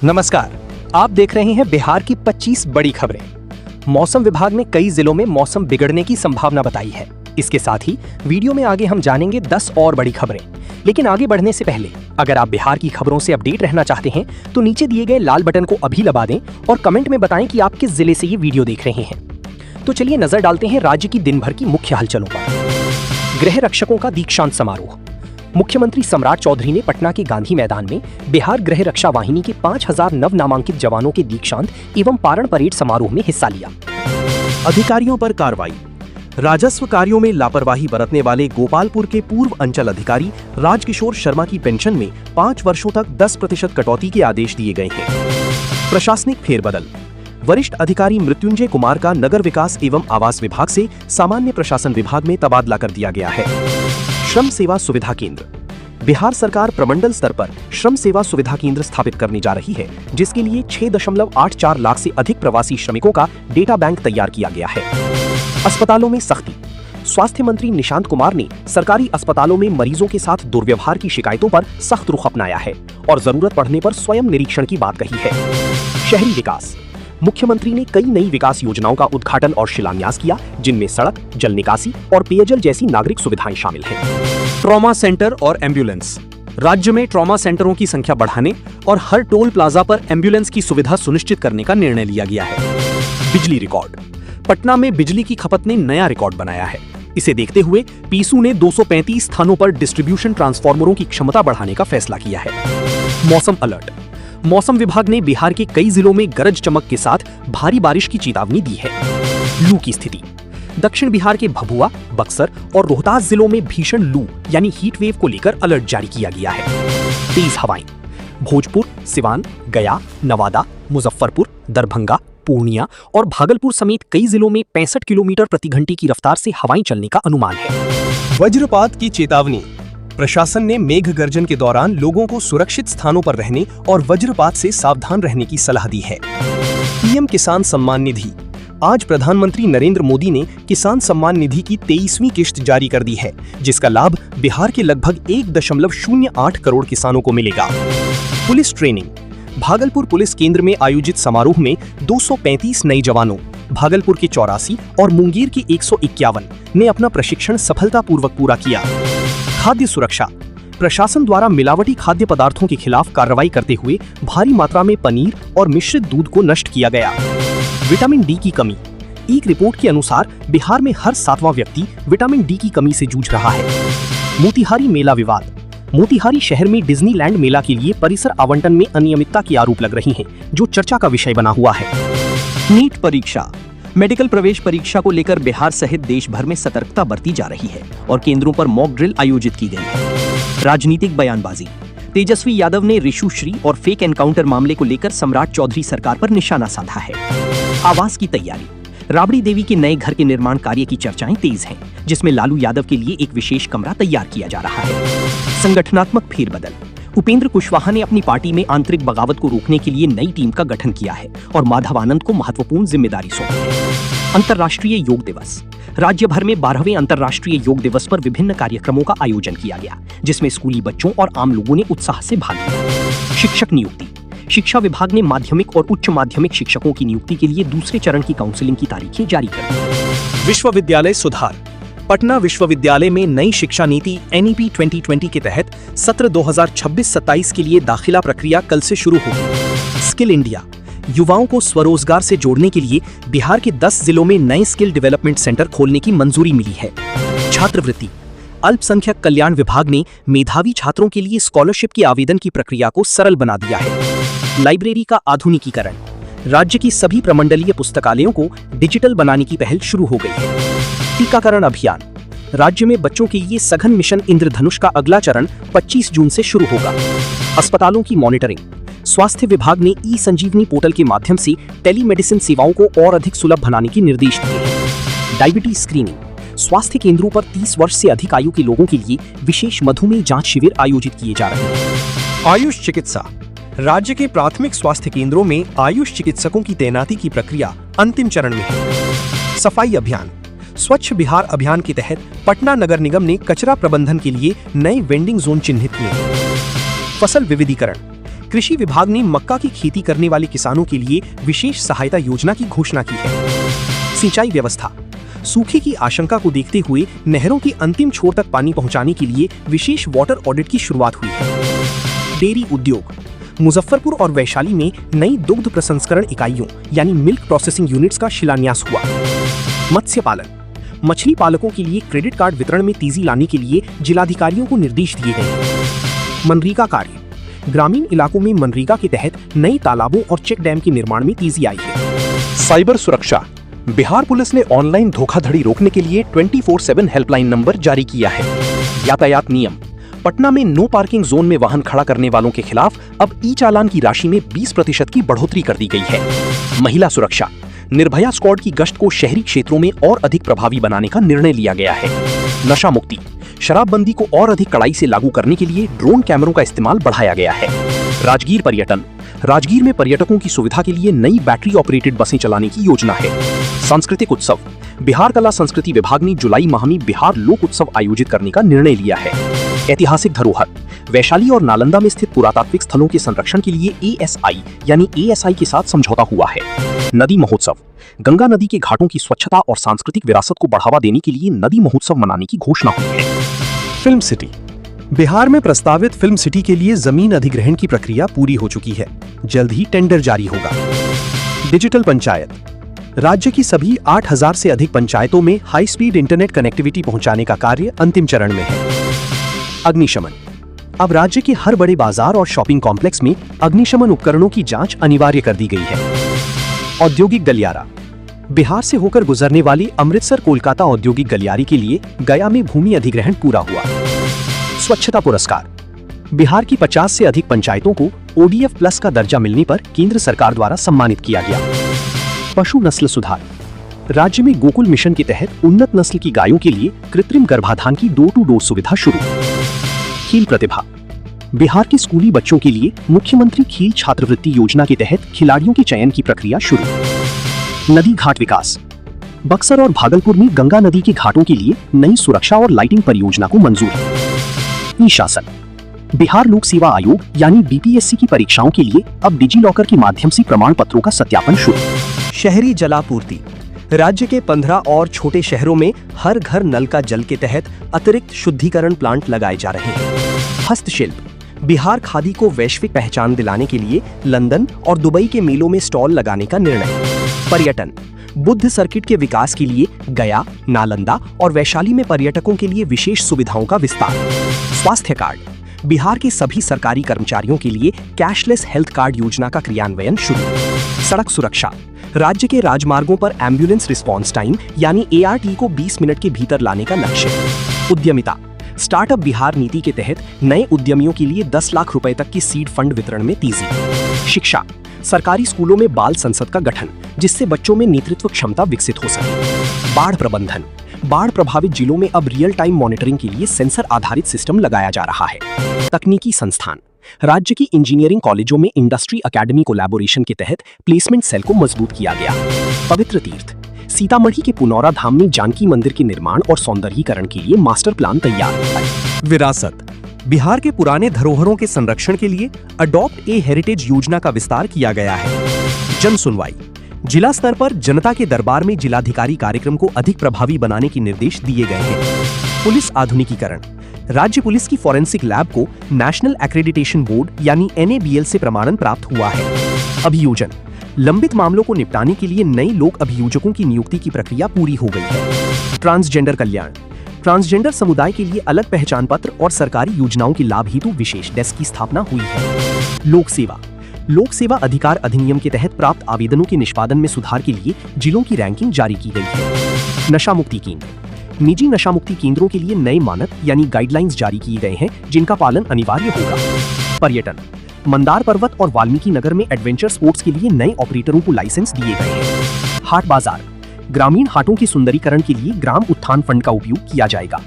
नमस्कार, आप देख रहे हैं बिहार की 25 बड़ी खबरें। मौसम विभाग ने कई जिलों में मौसम बिगड़ने की संभावना बताई है। इसके साथ ही वीडियो में आगे हम जानेंगे 10 और बड़ी खबरें। लेकिन आगे बढ़ने से पहले अगर आप बिहार की खबरों से अपडेट रहना चाहते हैं तो नीचे दिए गए लाल बटन को अभी दबा दें और कमेंट में बताएं कि आप किस जिले से ये वीडियो देख रहे हैं। तो चलिए नजर डालते हैं राज्य की दिन भर की मुख्य हलचलों पर। गृह रक्षकों का दीक्षांत समारोह। मुख्यमंत्री सम्राट चौधरी ने पटना के गांधी मैदान में बिहार गृह रक्षा वाहिनी के 5000 नव नामांकित जवानों के दीक्षांत एवं पारण परेड समारोह में हिस्सा लिया। अधिकारियों पर कार्रवाई। राजस्व कार्यों में लापरवाही बरतने वाले गोपालपुर के पूर्व अंचल अधिकारी राजकिशोर शर्मा की पेंशन में 5 वर्षों तक 10% कटौती के आदेश दिए गए हैं। प्रशासनिक फेरबदल। वरिष्ठ अधिकारी मृत्युंजय कुमार का नगर विकास एवं आवास विभाग से सामान्य प्रशासन विभाग में तबादला कर दिया गया है। श्रम सेवा सुविधा केंद्र। बिहार सरकार प्रमंडल स्तर पर श्रम सेवा सुविधा केंद्र स्थापित करने जा रही है, जिसके लिए 6.84 लाख से अधिक प्रवासी श्रमिकों का डेटा बैंक तैयार किया गया है। अस्पतालों में सख्ती। स्वास्थ्य मंत्री निशांत कुमार ने सरकारी अस्पतालों में मरीजों के साथ दुर्व्यवहार की शिकायतों पर सख्त रुख अपनाया है और जरूरत पड़ने पर स्वयं निरीक्षण की बात कही है। शहरी विकास। मुख्यमंत्री ने कई नई विकास योजनाओं का उद्घाटन और शिलान्यास किया, जिनमें सड़क, जल निकासी और पेयजल जैसी नागरिक सुविधाएं शामिल हैं। ट्रॉमा सेंटर और एम्बुलेंस। राज्य में ट्रॉमा सेंटरों की संख्या बढ़ाने और हर टोल प्लाजा पर एम्बुलेंस की सुविधा सुनिश्चित करने का निर्णय लिया गया है। बिजली रिकॉर्ड। पटना में बिजली की खपत ने नया रिकॉर्ड बनाया है। इसे देखते हुए पीसू ने 235 स्थानों पर डिस्ट्रीब्यूशन ट्रांसफार्मरों की क्षमता बढ़ाने का फैसला किया है। मौसम अलर्ट। मौसम विभाग ने बिहार के कई जिलों में गरज चमक के साथ भारी बारिश की चेतावनी दी है। लू की स्थिति। दक्षिण बिहार के भभुआ, बक्सर और रोहतास जिलों में भीषण लू यानी हीट वेव को लेकर अलर्ट जारी किया गया है। तेज हवाएं। भोजपुर, सिवान, गया, नवादा, मुजफ्फरपुर, दरभंगा, पूर्णिया और भागलपुर समेत कई जिलों में 65 किलोमीटर प्रति घंटे की रफ्तार से हवाएं चलने का अनुमान है। वज्रपात की चेतावनी। प्रशासन ने मेघ गर्जन के दौरान लोगों को सुरक्षित स्थानों पर रहने और वज्रपात से सावधान रहने की सलाह दी है। पीएम किसान सम्मान निधि। आज प्रधानमंत्री नरेंद्र मोदी ने किसान सम्मान निधि की 23वीं किश्त जारी कर दी है, जिसका लाभ बिहार के लगभग 1.08 करोड़ किसानों को मिलेगा। Police training. भागलपुर पुलिस केंद्र में आयोजित समारोह में 235 नए जवानों, भागलपुर के 84 और मुंगेर के 151 ने अपना प्रशिक्षण सफलतापूर्वक पूरा किया। खाद्य सुरक्षा। प्रशासन द्वारा मिलावटी खाद्य पदार्थों के खिलाफ कार्रवाई करते हुए भारी मात्रा में पनीर और मिश्रित दूध को नष्ट किया गया। विटामिन डी की कमी। एक रिपोर्ट के अनुसार बिहार में हर 7वां व्यक्ति विटामिन डी की कमी से जूझ रहा है। मोतिहारी मेला विवाद। मोतिहारी शहर में डिज्नीलैंड मेला के लिए परिसर आवंटन में अनियमितता के आरोप लग रही हैं, जो चर्चा का विषय बना हुआ है। नीट परीक्षा। मेडिकल प्रवेश परीक्षा को लेकर बिहार सहित देश भर में सतर्कता बरती जा रही है और केंद्रों पर मॉक ड्रिल आयोजित की गई है। राजनीतिक बयानबाजी। तेजस्वी यादव ने रिशु श्री और फेक एनकाउंटर मामले को लेकर सम्राट चौधरी सरकार पर निशाना साधा है। आवास की तैयारी। राबड़ी देवी के नए घर के निर्माण कार्य की चर्चाएं तेज हैं, जिसमें लालू यादव के लिए एक विशेष कमरा तैयार किया जा रहा है। संगठनात्मक फेरबदल। उपेंद्र कुशवाहा ने अपनी पार्टी में आंतरिक बगावत को रोकने के लिए नई टीम का गठन किया है और माधव आनंद को महत्वपूर्ण जिम्मेदारी सौंपी है। अंतर्राष्ट्रीय योग दिवस। राज्य भर में 12वें अंतर्राष्ट्रीय योग दिवस पर विभिन्न कार्यक्रमों का आयोजन किया गया, जिसमें स्कूली बच्चों और आम लोगों ने उत्साह से भाग लिया। शिक्षक नियुक्ति। शिक्षा विभाग ने माध्यमिक और उच्च माध्यमिक शिक्षकों की नियुक्ति के लिए दूसरे चरण की काउंसलिंग की तारीखें जारी कर दी। विश्वविद्यालय सुधार। पटना विश्वविद्यालय में नई शिक्षा नीति NEP 2020 के तहत सत्र 2026-27 के लिए दाखिला प्रक्रिया कल से शुरू होगी। Skill India. युवाओं को स्वरोजगार से जोड़ने के लिए बिहार के 10 जिलों में नए स्किल डेवलपमेंट सेंटर खोलने की मंजूरी मिली है। छात्रवृत्ति। अल्पसंख्यक कल्याण विभाग ने मेधावी छात्रों के लिए स्कॉलरशिप के आवेदन की प्रक्रिया को सरल बना दिया है। लाइब्रेरी का आधुनिकीकरण। राज्य की सभी प्रमंडलीय पुस्तकालयों को डिजिटल बनाने की पहल शुरू हो गई है। टीकाकरण अभियान। राज्य में बच्चों के लिए सघन मिशन इंद्रधनुष का अगला चरण 25 जून से शुरू होगा। अस्पतालों की मॉनिटरिंग। स्वास्थ्य विभाग ने ई-संजीवनी पोर्टल के माध्यम से टेलीमेडिसिन सेवाओं को और अधिक सुलभ बनाने के निर्देश दिए हैं। Diabetes screening. स्वास्थ्य केंद्रों पर 30 वर्ष से अधिक आयु के लोगों के लिए विशेष मधुमेह जांच शिविर आयोजित किए जा रहे हैं। आयुष चिकित्सा। राज्य के प्राथमिक स्वास्थ्य केंद्रों में आयुष चिकित्सकों की तैनाती की प्रक्रिया अंतिम चरण में है। सफाई अभियान। स्वच्छ बिहार अभियान के तहत पटना नगर निगम ने कचरा प्रबंधन के लिए नए वेंडिंग जोन चिन्हित किए हैं। फसल विविधीकरण। कृषि विभाग ने मक्का की खेती करने वाले किसानों के लिए विशेष सहायता योजना की घोषणा की है। सिंचाई व्यवस्था, सूखे की आशंका को देखते हुए नहरों की अंतिम छोर तक पानी पहुंचाने के लिए विशेष वाटर ऑडिट की शुरुआत हुई है। डेयरी उद्योग, मुजफ्फरपुर और वैशाली में नई दुग्ध प्रसंस्करण इकाइयों यानी मिल्क प्रोसेसिंग यूनिट्स का शिलान्यास हुआ। मत्स्य पालन, मछली पालकों के लिए क्रेडिट कार्ड वितरण में तेजी लाने के लिए जिलाधिकारियों को निर्देश दिए गए। मनरेगा कार्य, ग्रामीण इलाकों में मनरेगा के तहत नए तालाबों और चेक डैम के निर्माण में तेजी आई है। साइबर सुरक्षा, बिहार पुलिस ने ऑनलाइन धोखाधड़ी रोकने के लिए 24/7 हेल्पलाइन नंबर जारी किया है। यातायात नियम, पटना में नो पार्किंग जोन में वाहन खड़ा करने वालों के खिलाफ अब ई चालान की राशि में 20% की बढ़ोतरी कर दी गई है। महिला सुरक्षा, निर्भया स्क्वाड की गश्त को शहरी क्षेत्रों में और अधिक प्रभावी बनाने का निर्णय लिया गया है। नशा मुक्ति, शराबबंदी को और अधिक कड़ाई से लागू करने के लिए ड्रोन कैमरों का इस्तेमाल बढ़ाया गया है। राजगीर पर्यटन, राजगीर में पर्यटकों की सुविधा के लिए नई बैटरी ऑपरेटेड बसें चलाने की योजना है। सांस्कृतिक उत्सव, बिहार कला संस्कृति विभाग ने जुलाई माह में बिहार लोक उत्सव आयोजित करने का निर्णय लिया है। ऐतिहासिक धरोहर, वैशाली और नालंदा में स्थित पुरातात्विक स्थलों के संरक्षण के लिए ASI के साथ समझौता हुआ है। नदी महोत्सव, गंगा नदी के घाटों की स्वच्छता और सांस्कृतिक विरासत को बढ़ावा देने के लिए नदी महोत्सव मनाने की घोषणा हुई है। फिल्म सिटी, बिहार में प्रस्तावित फिल्म सिटी के लिए जमीन अधिग्रहण की प्रक्रिया पूरी हो चुकी है। जल्द ही टेंडर जारी होगा। डिजिटल पंचायत, राज्य की सभी 8000 से अधिक पंचायतों में हाई स्पीड इंटरनेट कनेक्टिविटी पहुंचाने का कार्य अंतिम चरण में है। अग्निशमन, अब राज्य के हर बड़े बाजार और शॉपिंग कॉम्प्लेक्स में अग्निशमन उपकरणों की जांच अनिवार्य कर दी गई है। औद्योगिक गलियारा, बिहार से होकर गुजरने वाली अमृतसर कोलकाता औद्योगिक गलियारे के लिए गया में भूमि अधिग्रहण पूरा हुआ। स्वच्छता पुरस्कार, बिहार की 50 से अधिक पंचायतों को ODF प्लस का दर्जा मिलने पर केंद्र सरकार द्वारा सम्मानित किया गया। पशु नस्ल सुधार, राज्य में गोकुल मिशन के तहत उन्नत नस्ल की गायों के लिए कृत्रिम गर्भाधान की डोर टू डोर सुविधा शुरू। खेल प्रतिभा, बिहार के स्कूली बच्चों के लिए मुख्यमंत्री खेल छात्रवृत्ति योजना के तहत खिलाड़ियों के चयन की प्रक्रिया शुरू। नदी घाट विकास, बक्सर और भागलपुर में गंगा नदी के घाटों के लिए नई सुरक्षा और लाइटिंग परियोजना को मंजूरी। ई शासन, बिहार लोक सेवा आयोग यानी BPSC की परीक्षाओं के लिए अब डिजी लॉकर के माध्यम से प्रमाण पत्रों का सत्यापन शुरू। शहरी जलापूर्ति, राज्य के 15 और छोटे शहरों में हर घर नल का जल के तहत अतिरिक्त शुद्धिकरण प्लांट लगाए जा रहे हैं। हस्तशिल्प, बिहार खादी को वैश्विक पहचान दिलाने के लिए लंदन और दुबई के मेलों में स्टॉल लगाने का निर्णय। पर्यटन, बुद्ध सर्किट के विकास के लिए गया, नालंदा और वैशाली में पर्यटकों के लिए विशेष सुविधाओं का विस्तार। स्वास्थ्य कार्ड, बिहार के सभी सरकारी कर्मचारियों के लिए कैशलेस हेल्थ कार्ड योजना का क्रियान्वयन शुरू। सड़क सुरक्षा, राज्य के राजमार्गों पर एम्बुलेंस रिस्पॉन्स टाइम यानी ART को 20 मिनट के भीतर लाने का लक्ष्य। उद्यमिता, स्टार्टअप बिहार नीति के तहत नए उद्यमियों के लिए 10 लाख रुपए तक की सीड फंड वितरण में तेजी। शिक्षा, सरकारी स्कूलों में बाल संसद का गठन जिससे बच्चों में नेतृत्व क्षमता विकसित हो सके। बाढ़ प्रबंधन, बाढ़ प्रभावित जिलों में अब रियल टाइम मॉनिटरिंग के लिए सेंसर आधारित सिस्टम लगाया जा रहा है। तकनीकी संस्थान, राज्य की इंजीनियरिंग कॉलेजों में इंडस्ट्री एकेडमी कोलैबोरेशन के तहत प्लेसमेंट सेल को मजबूत किया गया। पवित्र तीर्थ, सीतामढ़ी के पुनौरा धाम में जानकी मंदिर के निर्माण और सौंदर्यीकरण के लिए मास्टर प्लान तैयार है। विरासत, बिहार के पुराने धरोहरों के संरक्षण के लिए अडॉप्ट ए हेरिटेज योजना का विस्तार किया गया है। जन सुनवाई, जिला स्तर पर जनता के दरबार में जिलाधिकारी कार्यक्रम को अधिक प्रभावी बनाने के निर्देश दिए गए हैं। पुलिस आधुनिकीकरण, राज्य पुलिस की फॉरेंसिक लैब को नेशनल एक्रेडिटेशन बोर्ड यानी NABL से प्रमाणन प्राप्त हुआ है। अभियोजन, लंबित मामलों को निपटाने के लिए नए लोक अभियोजकों की नियुक्ति की प्रक्रिया पूरी हो गई है। ट्रांसजेंडर कल्याण, ट्रांसजेंडर समुदाय के लिए अलग पहचान पत्र और सरकारी योजनाओं के लाभ हेतु विशेष डेस्क की स्थापना हुई है। लोक सेवा, लोक सेवा अधिकार अधिनियम के तहत प्राप्त आवेदनों के निष्पादन में सुधार के लिए जिलों की रैंकिंग जारी की गई है। नशा मुक्ति केंद्र, निजी नशा मुक्ति केंद्रों के लिए नए मानक यानी गाइडलाइंस जारी किए गए हैं जिनका पालन अनिवार्य होगा। पर्यटन, मंदार पर्वत और वाल्मीकि नगर में एडवेंचर स्पोर्ट्स के लिए नए ऑपरेटरों को लाइसेंस दिए गए हैं। हाट बाजार, ग्रामीण हाटों के सुंदरीकरण के लिए ग्राम उत्थान फंड का उपयोग किया जाएगा।